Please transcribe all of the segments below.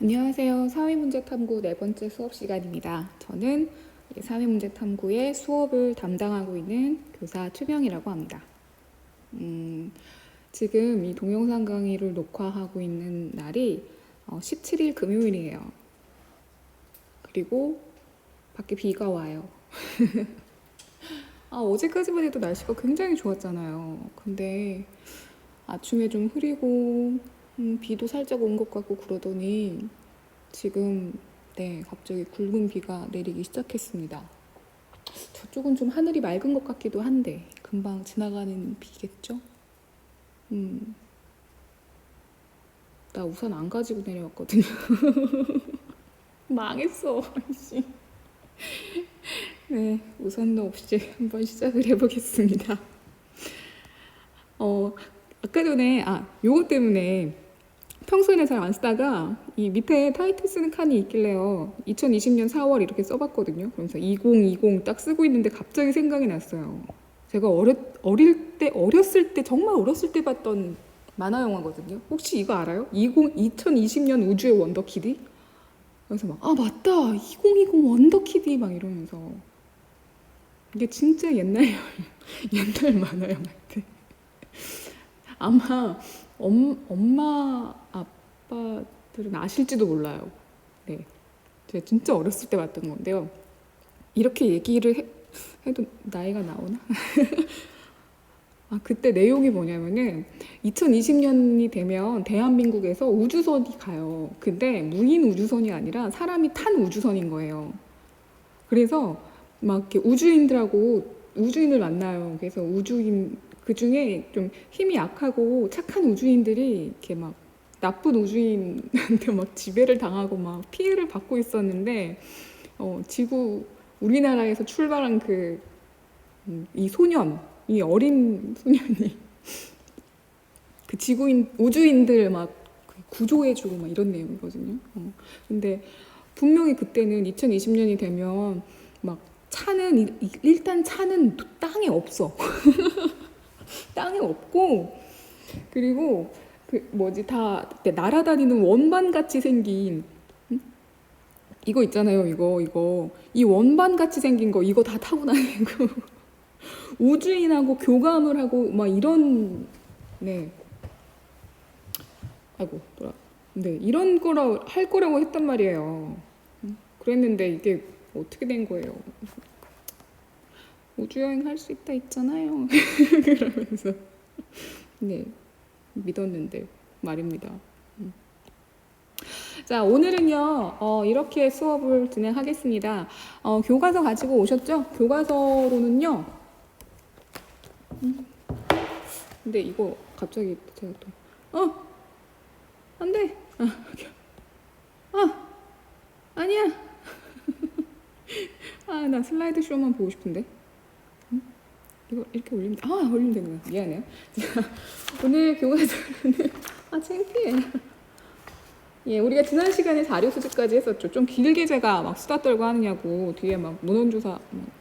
안녕하세요. 사회문제탐구 네 번째 수업 시간입니다. 저는 사회문제탐구의 수업을 담당하고 있는 교사 최명이라고 합니다. 지금 이 동영상 강의를 녹화하고 있는 날이 17일 금요일이에요. 그리고 밖에 비가 와요. 어제까지만 해도 날씨가 굉장히 좋았잖아요. 근데 아침에 좀 흐리고 비도 살짝 온 것 같고 그러더니 지금 갑자기 굵은 비가 내리기 시작했습니다. 저쪽은 좀 하늘이 맑은 것 같기도 한데 금방 지나가는 비겠죠? 나 우산 안 가지고 내려왔거든요. 망했어. 네, 우산도 없이 한번 시작을 해보겠습니다. 아까 전에 요거 때문에 평소에는 잘 안 쓰다가 이 밑에 타이틀 쓰는 칸이 있길래요. 2020년 4월 이렇게 써봤거든요. 그러면서 2020 딱 쓰고 있는데 갑자기 생각이 났어요. 제가 어렸을 때 정말 어렸을 때 봤던 만화 영화거든요. 혹시 이거 알아요? 2020년 우주의 원더키디? 그래서 막 맞다 2020 원더키디 막 이러면서 이게 진짜 옛날 옛날 만화 영화인데 아마 엄마 아빠들은 아실지도 몰라요. 네, 제가 진짜 어렸을 때 봤던 건데요. 이렇게 얘기를 해도 나이가 나오나? 그때 내용이 뭐냐면은 2020년이 되면 대한민국에서 우주선이 가요. 근데 무인 우주선이 아니라 사람이 탄 우주선인 거예요. 그래서 막 이렇게 우주인을 만나요. 그래서 그 중에 좀 힘이 약하고 착한 우주인들이 이렇게 막 나쁜 우주인한테 막 지배를 당하고 막 피해를 받고 있었는데 우리나라에서 출발한 이 어린 소년이 그 우주인들 막 구조해주고 막 이런 내용이거든요. 근데 분명히 그때는 2020년이 되면 막 일단 차는 땅에 없어. 땅에 없고, 그리고 다 날아다니는 원반 같이 생긴 이거 있잖아요. 이 원반 같이 생긴 거 이거 다 타고 다니고 우주인하고 교감을 하고 막 이런 네 아이고 돌아 네 이런 거라 할 거라고 했단 말이에요. 그랬는데 이게 어떻게 된 거예요? 우주여행 할 수 있다 했잖아요. 그러면서 네 믿었는데 말입니다. 자, 오늘은요 이렇게 수업을 진행하겠습니다. 교과서 가지고 오셨죠? 교과서로는요 근데 이거 갑자기 제가 또 안돼 아니야 나 슬라이드 쇼만 보고 싶은데 이거 이렇게 올리면 되는 거야. 미안해요. 오늘 교과서는 창피해. 예, 우리가 지난 시간에 자료 수집까지 했었죠. 좀 길게 제가 막 수다 떨고 하느냐고 뒤에 막 문헌조사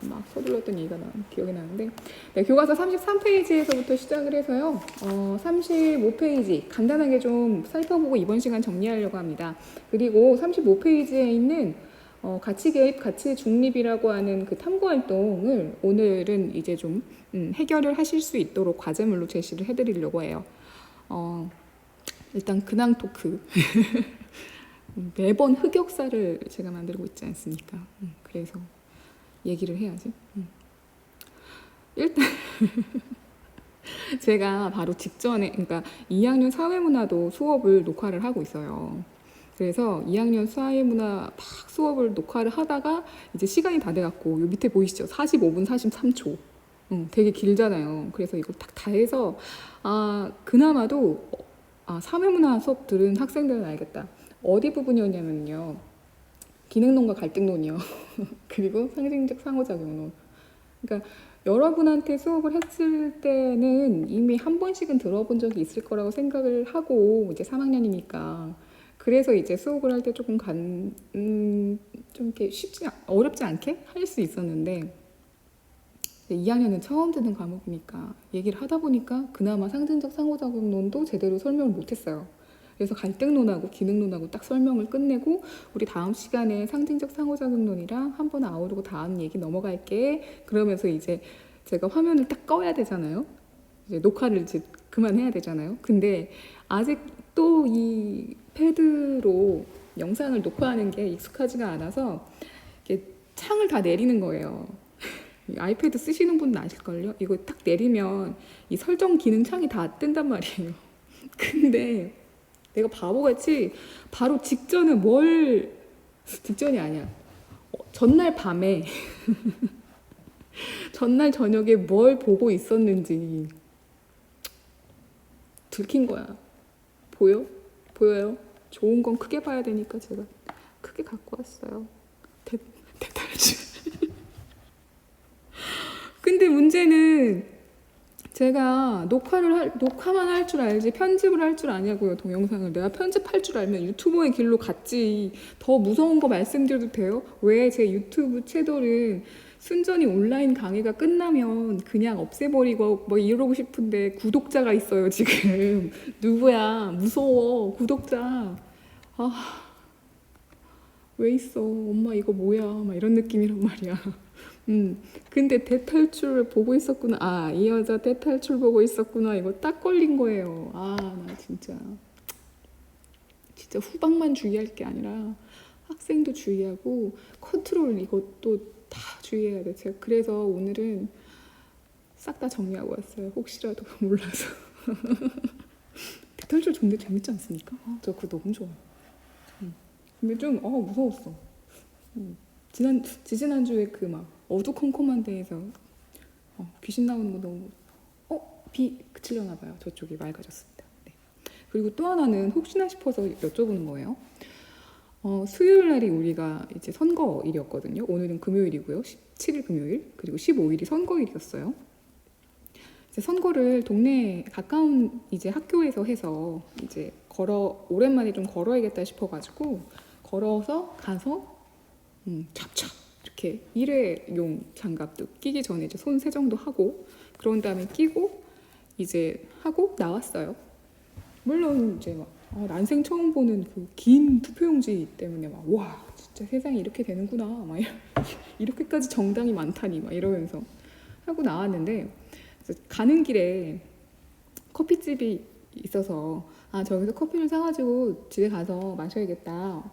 막 서둘렀던 얘기가 기억이 나는데 네, 교과서 33페이지에서부터 시작을 해서요. 35페이지 간단하게 좀 살펴보고 이번 시간 정리하려고 합니다. 그리고 35페이지에 있는 가치 개입, 가치 중립이라고 하는 그 탐구 활동을 오늘은 이제 좀 해결을 하실 수 있도록 과제물로 제시를 해드리려고 해요. 일단 근황 토크 매번 흑역사를 제가 만들고 있지 않습니까? 그래서 얘기를 해야지. 일단 제가 바로 직전에 그러니까 2학년 사회문화도 수업을 녹화를 하고 있어요. 그래서 2학년 사회문화 막 수업을 녹화를 하다가 이제 시간이 다 돼갖고 요 밑에 보이시죠? 45분 43초. 되게 길잖아요. 그래서 이거 다 해서 그나마도 사회문화 수업 들은 학생들은 알겠다. 어디 부분이었냐면요. 기능론과 갈등론이요. 그리고 상징적 상호작용론. 그러니까 여러분한테 수업을 했을 때는 이미 한 번씩은 들어본 적이 있을 거라고 생각을 하고 이제 3학년이니까 그래서 이제 수업을 할 때 조금 좀 이렇게 어렵지 않게 할 수 있었는데 2학년은 처음 듣는 과목이니까 얘기를 하다 보니까 그나마 상징적 상호작용론도 제대로 설명을 못했어요. 그래서 갈등론하고 기능론하고 딱 설명을 끝내고 우리 다음 시간에 상징적 상호작용론이랑 한번 아우르고 다음 얘기 넘어갈게. 그러면서 이제 제가 화면을 딱 꺼야 되잖아요. 이제 녹화를 이제 그만해야 되잖아요. 근데 아직 또 이 패드로 영상을 녹화하는 게 익숙하지가 않아서 이렇게 창을 다 내리는 거예요. 아이패드 쓰시는 분은 아실걸요? 이거 딱 내리면 이 설정 기능 창이 다 뜬단 말이에요. 근데 내가 바보같이 바로 직전이 아니야. 전날 밤에, 전날 저녁에 뭘 보고 있었는지 들킨 거야. 보여요? 좋은 건 크게 봐야 되니까 제가 크게 갖고 왔어요. 대탈출. 근데 문제는 제가 녹화만 할 줄 알지 편집을 할 줄 아냐고요, 동영상을. 내가 편집할 줄 알면 유튜버의 길로 갔지. 더 무서운 거 말씀드려도 돼요? 왜 제 유튜브 채널은 순전히 온라인 강의가 끝나면 그냥 없애버리고 뭐 이러고 싶은데 구독자가 있어요, 지금. 누구야? 무서워, 구독자. 아, 왜 있어? 엄마 이거 뭐야? 막 이런 느낌이란 말이야. 근데 대탈출을 보고 있었구나. 아, 이 여자 대탈출 보고 있었구나. 이거 딱 걸린 거예요. 아, 나 진짜 후방만 주의할 게 아니라 학생도 주의하고 컨트롤 이것도 다 주의해야 돼. 제가 그래서 오늘은 싹 다 정리하고 왔어요. 혹시라도 몰라서. 대탈출 좋은데 재밌지 않습니까? 아, 저 그거 너무 좋아요. 근데 좀 무서웠어. 지지난주에 그 막 어두컴컴한 데에서 귀신 나오는 거 너무 비 그치려나 봐요. 저쪽이 맑아졌습니다. 네. 그리고 또 하나는 혹시나 싶어서 여쭤보는 거예요. 수요일 날이 우리가 이제 선거일이었거든요. 오늘은 금요일이고요. 17일 금요일, 그리고 15일이 선거일이었어요. 이제 선거를 동네 가까운 이제 학교에서 해서 이제 오랜만에 좀 걸어야겠다 싶어가지고 걸어서 가서 찹찹 이렇게 일회용 장갑도 끼기 전에 이제 손 세정도 하고 그런 다음에 끼고 이제 하고 나왔어요. 물론 이제 막 난생 처음 보는 그 긴 투표용지 때문에 막 와 진짜 세상이 이렇게 되는구나 막 이렇게까지 정당이 많다니 막 이러면서 하고 나왔는데 가는 길에 커피집이 있어서 저기서 커피를 사가지고 집에 가서 마셔야겠다.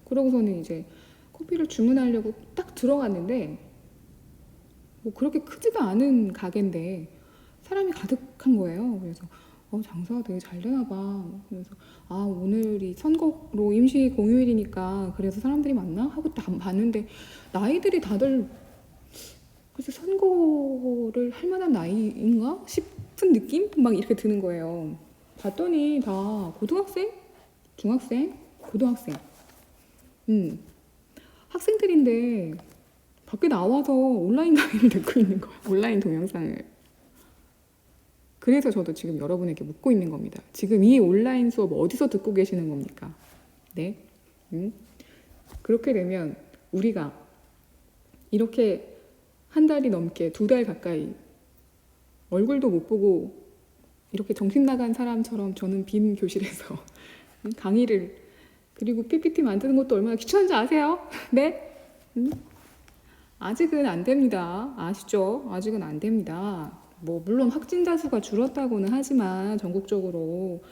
그러고서는 이제 커피를 주문하려고 딱 들어갔는데 뭐 그렇게 크지도 않은 가게인데 사람이 가득한 거예요. 그래서 장사가 되게 잘 되나 봐. 그래서 오늘이 선거로 임시 공휴일이니까 그래서 사람들이 많나 하고 딱 봤는데 나이들이 다들 그래서 선거를 할 만한 나이인가 싶은 느낌 막 이렇게 드는 거예요. 봤더니 다 고등학생, 중학생, 고등학생. 학생들인데 밖에 나와서 온라인 강의를 듣고 있는 거야. 온라인 동영상을. 그래서 저도 지금 여러분에게 묻고 있는 겁니다. 지금 이 온라인 수업 어디서 듣고 계시는 겁니까? 네? 그렇게 되면 우리가 이렇게 한 달이 넘게 2달 가까이 얼굴도 못 보고 이렇게 정신 나간 사람처럼 저는 빈 교실에서 강의를 그리고 PPT 만드는 것도 얼마나 귀찮은지 아세요? 네? 아직은 안 됩니다. 아시죠? 아직은 안 됩니다. 뭐 물론 확진자 수가 줄었다고는 하지만 전국적으로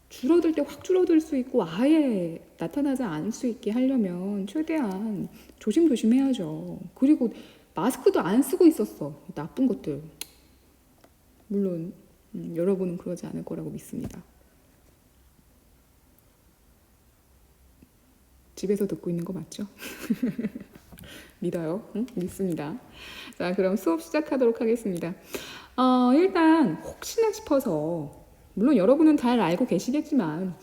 줄어들 때 확 줄어들 수 있고 아예 나타나지 않을 수 있게 하려면 최대한 조심해야죠. 그리고 마스크도 안 쓰고 있었어. 나쁜 것들. 물론 여러분은 그러지 않을 거라고 믿습니다. 집에서 듣고 있는 거 맞죠? 믿어요. 응? 믿습니다. 자, 그럼 수업 시작하도록 하겠습니다. 일단 혹시나 싶어서 물론 여러분은 잘 알고 계시겠지만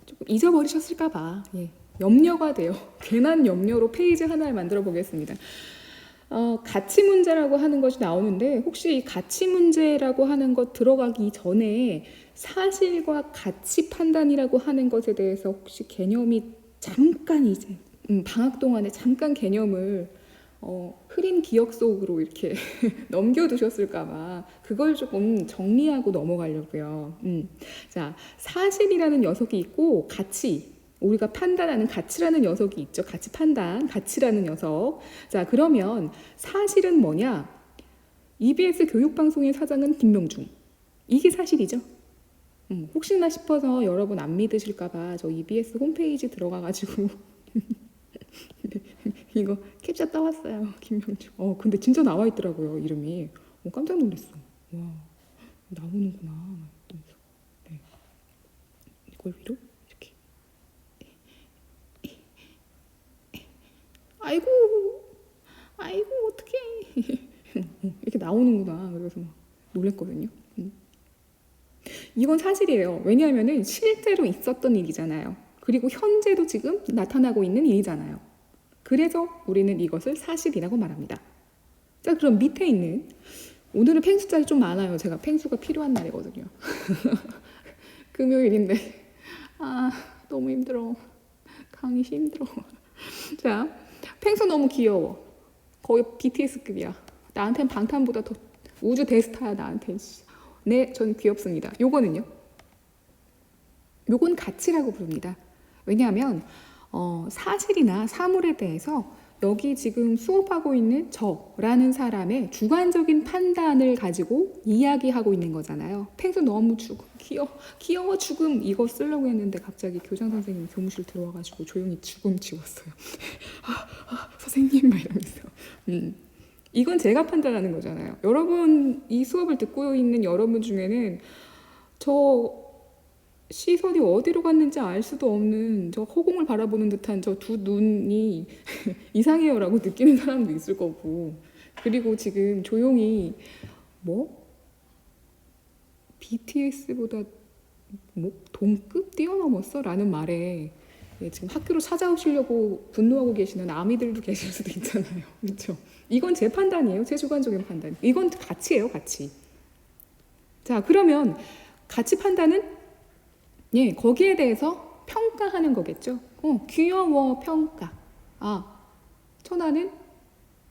조금 잊어버리셨을까 봐 염려가 돼요. 괜한 염려로 페이지 하나를 만들어 보겠습니다. 가치 문제라고 하는 것이 나오는데 혹시 이 가치 문제라고 하는 것 들어가기 전에 사실과 가치 판단이라고 하는 것에 대해서 혹시 개념이 잠깐 이제 방학 동안에 잠깐 개념을 흐린 기억 속으로 이렇게 넘겨두셨을까봐 그걸 조금 정리하고 넘어가려고요. 자, 사실이라는 녀석이 있고 가치, 우리가 판단하는 가치라는 녀석이 있죠. 가치 판단, 가치라는 녀석. 자, 그러면 사실은 뭐냐? EBS 교육방송의 사장은 김명중. 이게 사실이죠. 혹시나 싶어서 여러분 안 믿으실까봐 저 EBS 홈페이지 들어가가지고 이거 캡처 따왔어요. 김명중. 근데 진짜 나와 있더라고요. 이름이. 깜짝 놀랐어. 와, 나오는구나. 이러면서. 네. 이걸 위로 이렇게. 아이고, 아이고 어떡해. 이렇게 나오는구나. 그래서 막 놀랐거든요. 이건 사실이에요. 왜냐하면은 실제로 있었던 일이잖아요. 그리고 현재도 지금 나타나고 있는 일이잖아요. 그래서 우리는 이것을 사실이라고 말합니다. 자, 그럼 밑에 있는, 오늘은 펭수짤이 좀 많아요. 제가 펭수가 필요한 날이거든요. 금요일인데 너무 힘들어. 강의 힘들어. 자, 펭수 너무 귀여워. 거의 BTS급이야. 나한텐 방탄보다 더 우주 대스타야. 나한텐. 네, 전 귀엽습니다. 요거는요? 요건 가치라고 부릅니다. 왜냐하면 사실이나 사물에 대해서 여기 지금 수업하고 있는 저라는 사람의 주관적인 판단을 가지고 이야기하고 있는 거잖아요. 펭수 너무 죽음, 귀여워 죽음 이거 쓰려고 했는데 갑자기 교장 선생님이 교무실 들어와가지고 조용히 죽음 지웠어요. 선생님 막 이러면서. 이건 제가 판단하는 거잖아요. 여러분 이 수업을 듣고 있는 여러분 중에는 저 시선이 어디로 갔는지 알 수도 없는 저 허공을 바라보는 듯한 저 두 눈이 이상해요라고 느끼는 사람도 있을 거고, 그리고 지금 조용히 BTS보다 동급 뛰어넘었어? 라는 말에 지금 학교로 찾아오시려고 분노하고 계시는 아미들도 계실 수도 있잖아요. 그렇죠? 이건 제 판단이에요. 제 주관적인 판단. 이건 가치예요, 가치. 자, 그러면 가치 판단은 거기에 대해서 평가하는 거겠죠. 귀여워 평가. 천안은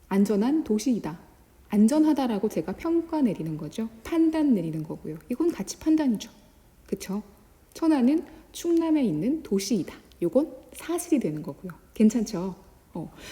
안전한 도시이다. 안전하다라고 제가 평가 내리는 거죠. 판단 내리는 거고요. 이건 가치 판단이죠. 그쵸? 천안은 충남에 있는 도시이다. 이건 사실이 되는 거고요. 괜찮죠?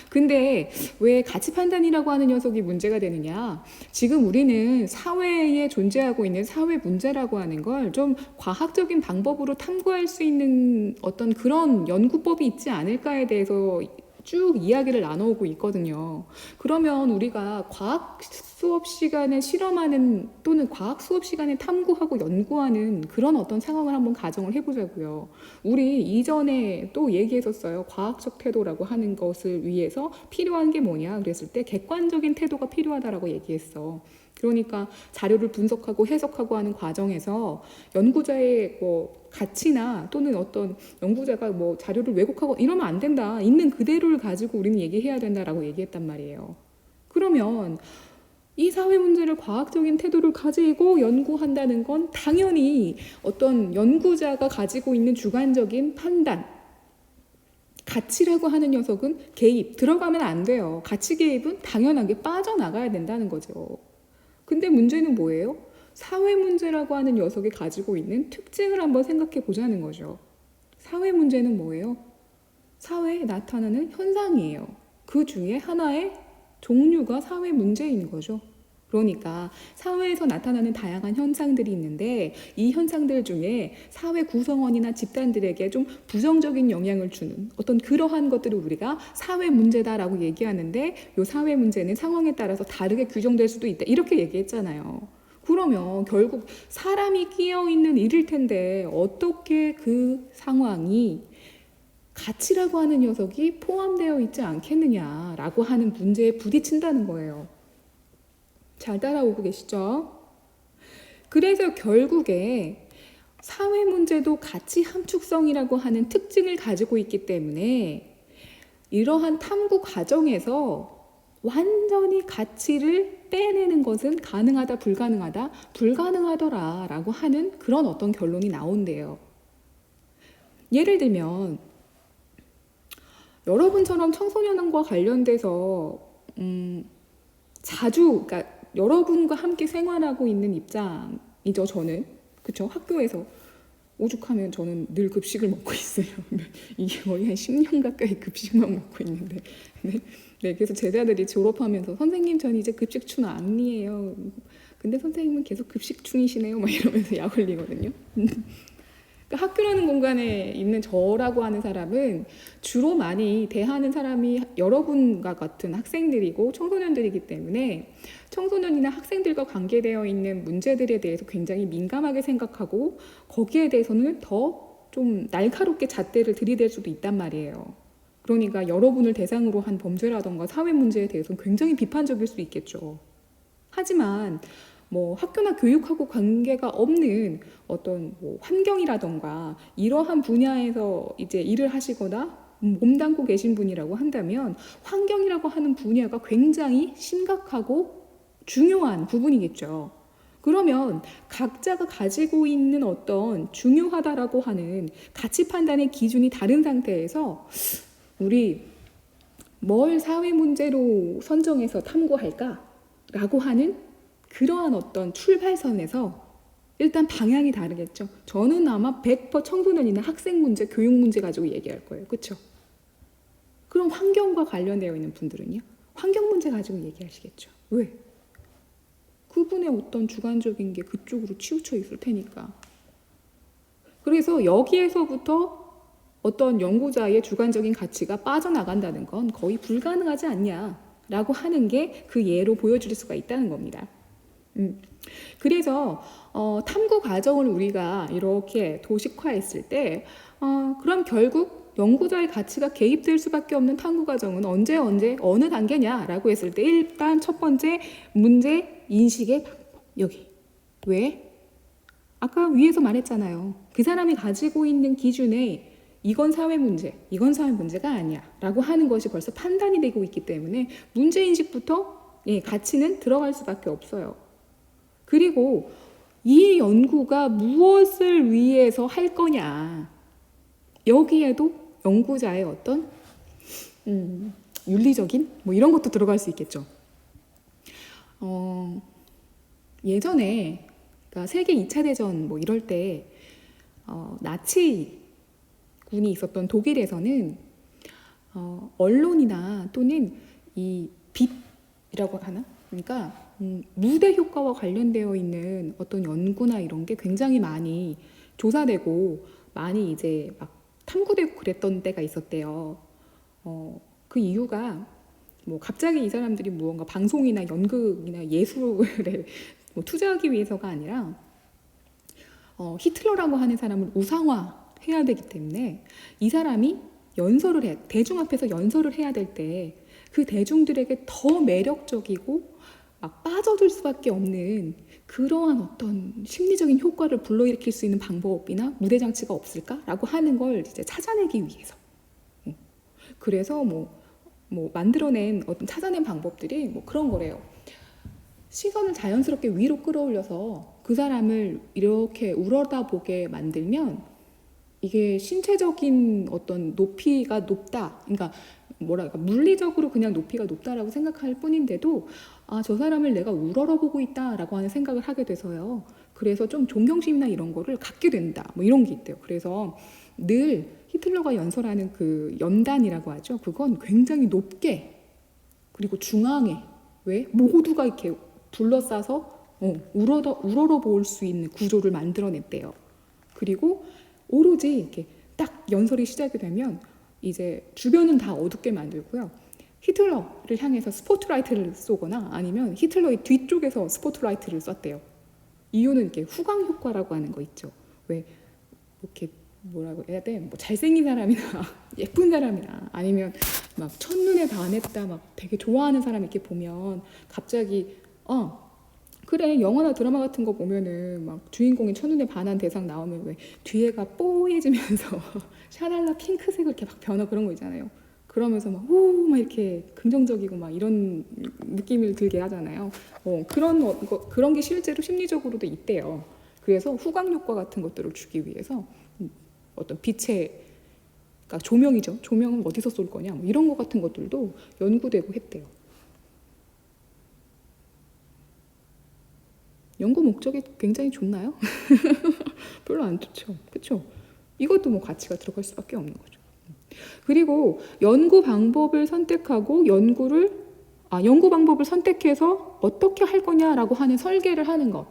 근데 왜 가치 판단이라고 하는 녀석이 문제가 되느냐? 지금 우리는 사회에 존재하고 있는 사회 문제라고 하는 걸 좀 과학적인 방법으로 탐구할 수 있는 어떤 그런 연구법이 있지 않을까에 대해서 쭉 이야기를 나눠오고 있거든요. 그러면 우리가 과학 수업 시간에 실험하는 또는 과학 수업 시간에 탐구하고 연구하는 그런 어떤 상황을 한번 가정을 해보자고요. 우리 이전에 또 얘기했었어요. 과학적 태도라고 하는 것을 위해서 필요한 게 뭐냐 그랬을 때 객관적인 태도가 필요하다라고 얘기했어. 그러니까 자료를 분석하고 해석하고 하는 과정에서 연구자의 가치나 또는 어떤 연구자가 자료를 왜곡하고 이러면 안 된다. 있는 그대로를 가지고 우리는 얘기해야 된다라고 얘기했단 말이에요. 그러면 이 사회 문제를 과학적인 태도를 가지고 연구한다는 건 당연히 어떤 연구자가 가지고 있는 주관적인 판단, 가치라고 하는 녀석은 개입, 들어가면 안 돼요. 가치 개입은 당연하게 빠져나가야 된다는 거죠. 근데 문제는 뭐예요? 사회 문제라고 하는 녀석이 가지고 있는 특징을 한번 생각해 보자는 거죠. 사회 문제는 뭐예요? 사회에 나타나는 현상이에요. 그 중에 하나의 종류가 사회 문제인 거죠. 그러니까 사회에서 나타나는 다양한 현상들이 있는데 이 현상들 중에 사회 구성원이나 집단들에게 좀 부정적인 영향을 주는 어떤 그러한 것들을 우리가 사회 문제다라고 얘기하는데 이 사회 문제는 상황에 따라서 다르게 규정될 수도 있다. 이렇게 얘기했잖아요. 그러면 결국 사람이 끼어 있는 일일 텐데 어떻게 그 상황이 가치라고 하는 녀석이 포함되어 있지 않겠느냐라고 하는 문제에 부딪힌다는 거예요. 잘 따라오고 계시죠? 그래서 결국에 사회 문제도 가치 함축성이라고 하는 특징을 가지고 있기 때문에 이러한 탐구 과정에서 완전히 가치를 빼내는 것은 가능하다, 불가능하다, 불가능하더라 라고 하는 그런 어떤 결론이 나온대요. 예를 들면 여러분처럼 청소년과 관련돼서 자주, 그러니까 여러분과 함께 생활하고 있는 입장이죠, 저는. 그쵸? 학교에서 오죽하면 저는 늘 급식을 먹고 있어요. 이게 거의 한 10년 가까이 급식만 먹고 있는데. 네, 네, 그래서 제자들이 졸업하면서 선생님, 전 이제 급식충 아니에요. 근데 선생님은 계속 급식충이시네요. 막 이러면서 약 올리거든요. 그러니까 학교라는 공간에 있는 저라고 하는 사람은 주로 많이 대하는 사람이 여러분과 같은 학생들이고 청소년들이기 때문에 청소년이나 학생들과 관계되어 있는 문제들에 대해서 굉장히 민감하게 생각하고 거기에 대해서는 더 좀 날카롭게 잣대를 들이댈 수도 있단 말이에요. 그러니까 여러분을 대상으로 한 범죄라던가 사회 문제에 대해서는 굉장히 비판적일 수 있겠죠. 하지만 뭐 학교나 교육하고 관계가 없는 어떤 뭐 환경이라던가 이러한 분야에서 이제 일을 하시거나 몸담고 계신 분이라고 한다면 환경이라고 하는 분야가 굉장히 심각하고 중요한 부분이겠죠. 그러면 각자가 가지고 있는 어떤 중요하다라고 하는 가치 판단의 기준이 다른 상태에서 우리 뭘 사회 문제로 선정해서 탐구할까라고 하는 그러한 어떤 출발선에서 일단 방향이 다르겠죠. 저는 아마 100% 청소년이나 학생 문제, 교육 문제 가지고 얘기할 거예요. 그렇죠? 그럼 환경과 관련되어 있는 분들은요? 환경 문제 가지고 얘기하시겠죠. 왜? 그분의 어떤 주관적인 게 그쪽으로 치우쳐 있을 테니까. 그래서 여기에서부터 어떤 연구자의 주관적인 가치가 빠져나간다는 건 거의 불가능하지 않냐라고 하는 게 그 예로 보여줄 수가 있다는 겁니다. 그래서 탐구 과정을 우리가 이렇게 도식화했을 때 그럼 결국 연구자의 가치가 개입될 수밖에 없는 탐구 과정은 언제 어느 단계냐라고 했을 때 일단 첫 번째 문제 인식의 방법 여기 왜? 아까 위에서 말했잖아요. 그 사람이 가지고 있는 기준에 이건 사회 문제, 이건 사회 문제가 아니야 라고 하는 것이 벌써 판단이 되고 있기 때문에 문제인식부터 가치는 들어갈 수밖에 없어요. 그리고 이 연구가 무엇을 위해서 할 거냐 여기에도 연구자의 어떤 윤리적인 뭐 이런 것도 들어갈 수 있겠죠. 예전에 그러니까 세계 2차 대전 뭐 이럴 때 나치군이 있었던 독일에서는 언론이나 또는 이 빛이라고 하나? 그러니까 무대 효과와 관련되어 있는 어떤 연구나 이런 게 굉장히 많이 조사되고 많이 이제 막 탐구되고 그랬던 때가 있었대요. 그 이유가 뭐 갑자기 이 사람들이 무언가 방송이나 연극이나 예술에 뭐 투자하기 위해서가 아니라 히틀러라고 하는 사람을 우상화해야 되기 때문에 이 사람이 대중 앞에서 연설을 해야 될 때 그 대중들에게 더 매력적이고 막 빠져들 수밖에 없는 그러한 어떤 심리적인 효과를 불러일으킬 수 있는 방법이나 무대 장치가 없을까라고 하는 걸 이제 찾아내기 위해서. 그래서 뭐 만들어낸 어떤 찾아낸 방법들이 뭐 그런 거래요. 시선을 자연스럽게 위로 끌어올려서 그 사람을 이렇게 우러다보게 만들면 이게 신체적인 어떤 높이가 높다. 그러니까 뭐랄까 물리적으로 그냥 높이가 높다라고 생각할 뿐인데도 저 사람을 내가 우러러보고 있다라고 하는 생각을 하게 돼서요. 그래서 좀 존경심이나 이런 거를 갖게 된다. 뭐 이런 게 있대요. 그래서 늘 히틀러가 연설하는 그 연단이라고 하죠. 그건 굉장히 높게 그리고 중앙에 왜 모두가 이렇게 둘러싸서 우러러 볼 수 있는 구조를 만들어냈대요. 그리고 오로지 이렇게 딱 연설이 시작이 되면 이제 주변은 다 어둡게 만들고요. 히틀러를 향해서 스포트라이트를 쏘거나 아니면 히틀러의 뒤쪽에서 스포트라이트를 쐈대요. 이유는 이렇게 후광 효과라고 하는 거 있죠. 왜 이렇게 뭐라고 해야 돼? 뭐 잘생긴 사람이나 예쁜 사람이나 아니면 막 첫눈에 반했다 막 되게 좋아하는 사람 이렇게 보면 갑자기 그래 영화나 드라마 같은 거 보면은 막 주인공이 첫눈에 반한 대상 나오면 왜 뒤에가 뽀얘지면서 샤랄라 핑크색을 이렇게 막 변화 그런 거 있잖아요. 그러면서 막 이렇게 긍정적이고 막 이런 느낌을 들게 하잖아요. 그런 게 실제로 심리적으로도 있대요. 그래서 후광 효과 같은 것들을 주기 위해서 어떤 빛의 그러니까 조명이죠. 조명은 어디서 쏠 거냐 뭐 이런 것 같은 것들도 연구되고 했대요. 연구 목적이 굉장히 좋나요? 별로 안 좋죠. 그렇죠? 이것도 뭐 가치가 들어갈 수밖에 없는 거죠. 그리고 연구 방법을 선택하고 연구 방법을 선택해서 어떻게 할 거냐라고 하는 설계를 하는 것.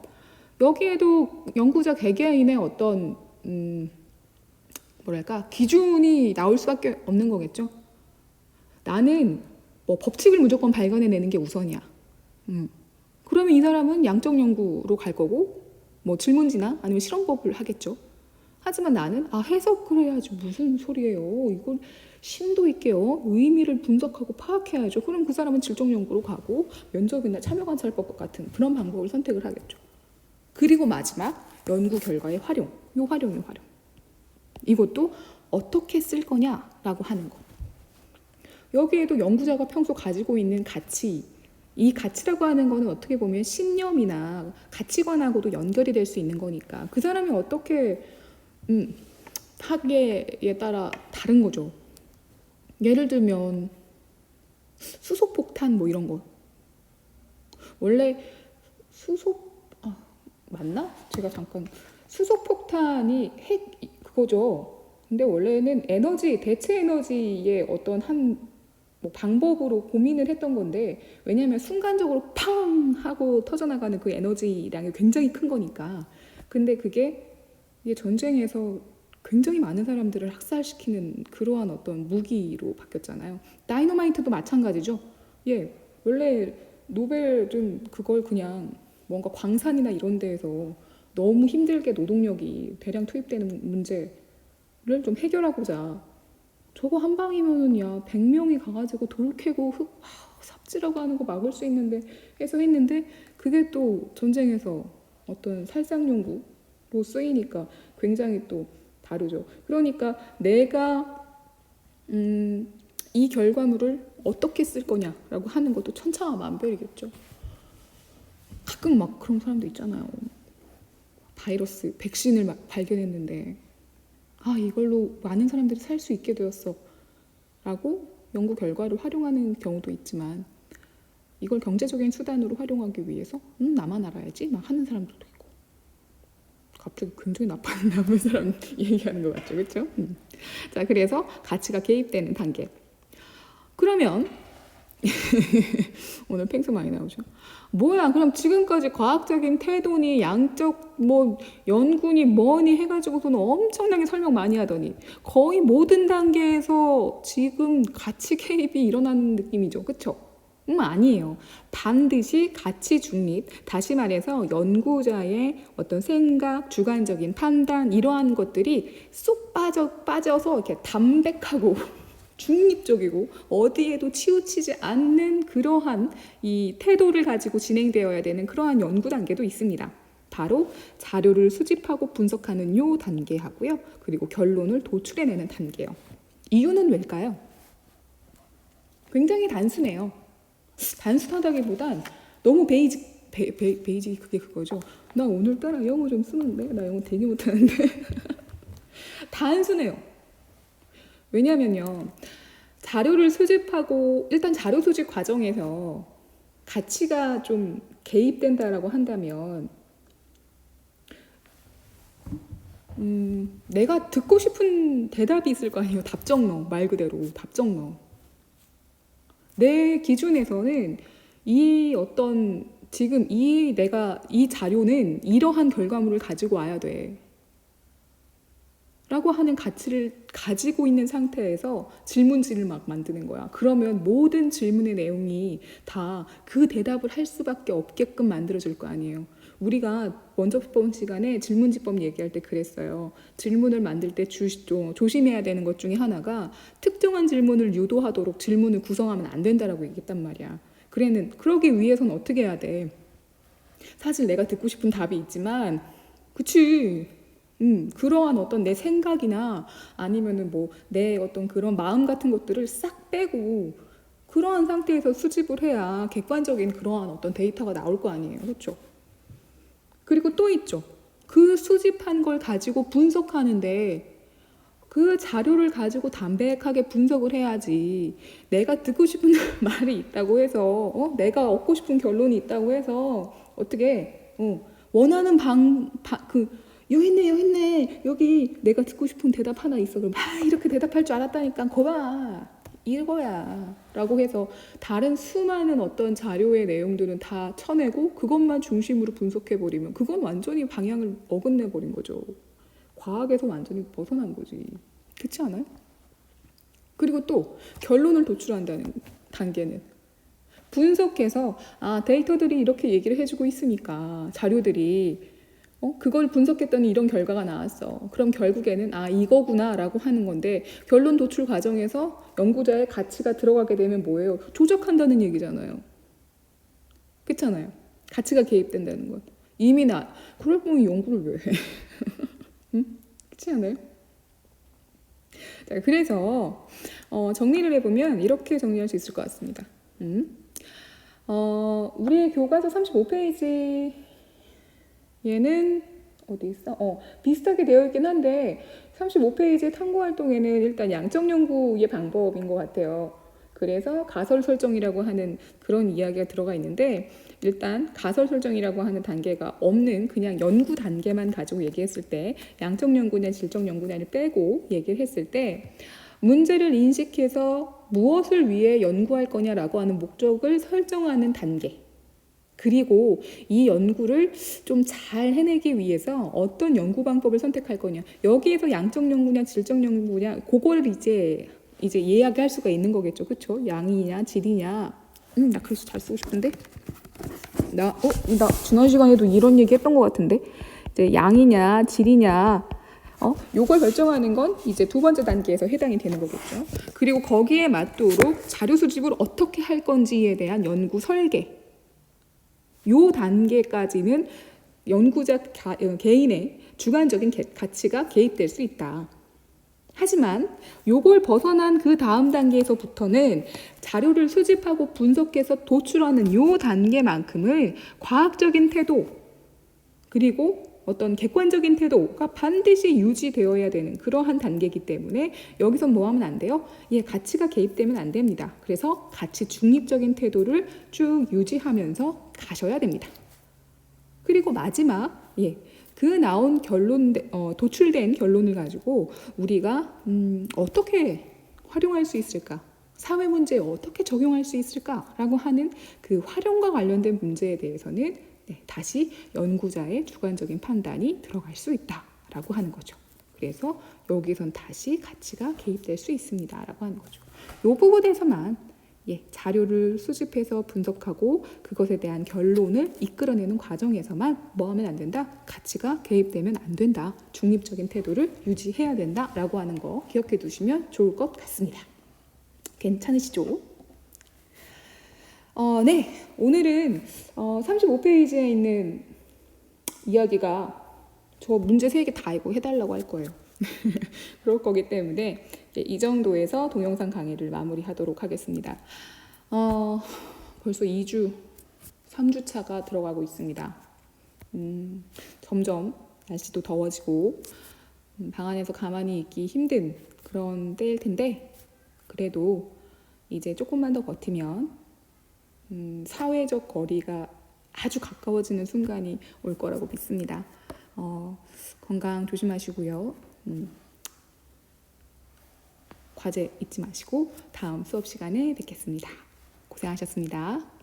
여기에도 연구자 개개인의 어떤 기준이 나올 수밖에 없는 거겠죠. 나는 뭐 법칙을 무조건 발견해내는 게 우선이야. 그러면 이 사람은 양적 연구로 갈 거고 뭐 질문지나 아니면 실험법을 하겠죠. 하지만 나는 해석을 해야지. 무슨 소리예요. 이걸 심도 있게요. 의미를 분석하고 파악해야죠. 그럼 그 사람은 질적 연구로 가고 면접이나 참여관찰법 같은 그런 방법을 선택을 하겠죠. 그리고 마지막 연구 결과의 활용. 요 활용. 이것도 어떻게 쓸 거냐라고 하는 거. 여기에도 연구자가 평소 가지고 있는 가치, 이 가치라고 하는 거는 어떻게 보면 신념이나 가치관하고도 연결이 될 수 있는 거니까 그 사람이 어떻게 하기에 따라 다른 거죠. 예를 들면 수소폭탄 뭐 이런 거. 원래 맞나? 제가 잠깐 수소폭탄이 핵 그거죠. 근데 원래는 대체 에너지의 어떤 뭐 방법으로 고민을 했던 건데, 왜냐하면 순간적으로 팡 하고 터져나가는 그 에너지량이 굉장히 큰 거니까. 근데 이게 전쟁에서 굉장히 많은 사람들을 학살시키는 그러한 어떤 무기로 바뀌었잖아요. 다이너마이트도 마찬가지죠. 원래 노벨은 그걸 그냥 뭔가 광산이나 이런 데에서 너무 힘들게 노동력이 대량 투입되는 문제를 좀 해결하고자 저거 한 방이면은 100명이 가가지고 돌 캐고 삽질하고 하는 거 막을 수 있는데 해서 했는데, 그게 또 전쟁에서 어떤 살상용구로 쓰이니까 굉장히 또 다르죠. 그러니까 내가 이 결과물을 어떻게 쓸 거냐라고 하는 것도 천차만별이겠죠. 가끔 막 그런 사람도 있잖아요. 바이러스, 백신을 발견했는데 이걸로 많은 사람들이 살 수 있게 되었어 라고 연구 결과를 활용하는 경우도 있지만, 이걸 경제적인 수단으로 활용하기 위해서 나만 알아야지 막 하는 사람들도 있고. 갑자기 굉장히 나쁜 사람 얘기하는 것 같죠. 그렇죠? 자, 그래서 가치가 개입되는 단계. 그러면 오늘 팽수 많이 나오죠. 뭐야, 그럼 지금까지 과학적인 태도니 양적 뭐 연구니 뭐니 해가지고서는 엄청나게 설명 많이 하더니 거의 모든 단계에서 지금 가치 개입이 일어나는 느낌이죠. 그쵸? 아니에요. 반드시 가치 중립, 다시 말해서 연구자의 어떤 생각, 주관적인 판단, 이러한 것들이 쏙 빠져서 이렇게 담백하고 중립적이고 어디에도 치우치지 않는 그러한 이 태도를 가지고 진행되어야 되는 그러한 연구 단계도 있습니다. 바로 자료를 수집하고 분석하는 요 단계하고요. 그리고 결론을 도출해내는 단계요. 이유는 왜일까요? 굉장히 단순해요. 단순하다기보단 너무 베이직 그게 그거죠. 나 오늘따라 영어 좀 쓰는데 나 영어 되게 못하는데 단순해요. 왜냐면요, 자료를 수집하고 일단 자료 수집 과정에서 가치가 좀 개입된다라고 한다면 내가 듣고 싶은 대답이 있을 거 아니에요. 답정너, 말 그대로 답정너. 내 기준에서는 지금 이 자료는 이러한 결과물을 가지고 와야 돼 라고 하는 가치를 가지고 있는 상태에서 질문지를 막 만드는 거야. 그러면 모든 질문의 내용이 다 그 대답을 할 수밖에 없게끔 만들어줄 거 아니에요. 우리가 먼저 본 시간에 질문지법 얘기할 때 그랬어요. 질문을 만들 때 조심해야 되는 것 중에 하나가 특정한 질문을 유도하도록 질문을 구성하면 안 된다라고 얘기했단 말이야. 그러기 위해서는 어떻게 해야 돼? 사실 내가 듣고 싶은 답이 있지만, 그치? 그러한 어떤 내 생각이나 아니면은 뭐 내 어떤 그런 마음 같은 것들을 싹 빼고 그러한 상태에서 수집을 해야 객관적인 그러한 어떤 데이터가 나올 거 아니에요. 그렇죠? 그리고 또 있죠. 그 수집한 걸 가지고 분석하는데 그 자료를 가지고 담백하게 분석을 해야지, 내가 듣고 싶은 말이 있다고 해서 내가 얻고 싶은 결론이 있다고 해서 어떻게 원하는 요 했네. 여기 내가 듣고 싶은 대답 하나 있어. 그럼 이렇게 대답할 줄 알았다니까. 거봐. 이거야. 라고 해서 다른 수많은 어떤 자료의 내용들은 다 쳐내고 그것만 중심으로 분석해버리면 그건 완전히 방향을 어긋내버린 거죠. 과학에서 완전히 벗어난 거지. 그렇지 않아요? 그리고 또 결론을 도출한다는 단계는 분석해서 데이터들이 이렇게 얘기를 해주고 있으니까 자료들이 그걸 분석했더니 이런 결과가 나왔어. 그럼 결국에는 이거구나 라고 하는 건데 결론 도출 과정에서 연구자의 가치가 들어가게 되면 뭐예요? 조작한다는 얘기잖아요. 그렇잖아요. 가치가 개입된다는 건. 이미 그럴 거면 연구를 왜 해? 응? 그렇지 않아요? 자, 그래서 정리를 해보면 이렇게 정리할 수 있을 것 같습니다. 우리 교과서 35페이지 얘는 어디 있어? 비슷하게 되어 있긴 한데 35페이지 탐구활동에는 일단 양적 연구의 방법인 것 같아요. 그래서 가설 설정이라고 하는 그런 이야기가 들어가 있는데 일단 가설 설정이라고 하는 단계가 없는 그냥 연구 단계만 가지고 얘기했을 때 양적 연구냐 질적 연구냐를 빼고 얘기를 했을 때 문제를 인식해서 무엇을 위해 연구할 거냐라고 하는 목적을 설정하는 단계, 그리고 이 연구를 좀 잘 해내기 위해서 어떤 연구 방법을 선택할 거냐, 여기에서 양적 연구냐 질적 연구냐 그거를 이제 이야기할 수가 있는 거겠죠. 그렇죠? 양이냐 질이냐. 나 글씨 잘 쓰고 싶은데 나 지난 시간에도 이런 얘기 했던 것 같은데 이제 양이냐 질이냐 요걸 결정하는 건 이제 두 번째 단계에서 해당이 되는 거겠죠. 그리고 거기에 맞도록 자료 수집을 어떻게 할 건지에 대한 연구 설계, 요 단계까지는 연구자 개인의 주관적인 가치가 개입될 수 있다. 하지만 요걸 벗어난 그 다음 단계에서부터는 자료를 수집하고 분석해서 도출하는 요 단계만큼을 과학적인 태도 그리고 어떤 객관적인 태도가 반드시 유지되어야 되는 그러한 단계이기 때문에 여기서 뭐 하면 안 돼요? 가치가 개입되면 안 됩니다. 그래서 가치 중립적인 태도를 쭉 유지하면서 가셔야 됩니다. 그리고 마지막 그 나온 결론, 도출된 결론을 가지고 우리가 어떻게 활용할 수 있을까? 사회 문제에 어떻게 적용할 수 있을까라고 하는 그 활용과 관련된 문제에 대해서는 다시 연구자의 주관적인 판단이 들어갈 수 있다라고 하는 거죠. 그래서 여기선 다시 가치가 개입될 수 있습니다라고 하는 거죠. 이 부분에서만 자료를 수집해서 분석하고 그것에 대한 결론을 이끌어내는 과정에서만 뭐 하면 안 된다? 가치가 개입되면 안 된다. 중립적인 태도를 유지해야 된다라고 하는 거 기억해 두시면 좋을 것 같습니다. 괜찮으시죠? 네, 오늘은 35페이지에 있는 이야기가 저 문제 3개 다 이거 해달라고 할 거예요. 그럴 거기 때문에 이 정도에서 동영상 강의를 마무리하도록 하겠습니다. 벌써 2주, 3주 차가 들어가고 있습니다. 점점 날씨도 더워지고 방 안에서 가만히 있기 힘든 그런 때일 텐데 그래도 이제 조금만 더 버티면 사회적 거리가 아주 가까워지는 순간이 올 거라고 믿습니다. 건강 조심하시고요. 과제 잊지 마시고 다음 수업 시간에 뵙겠습니다. 고생하셨습니다.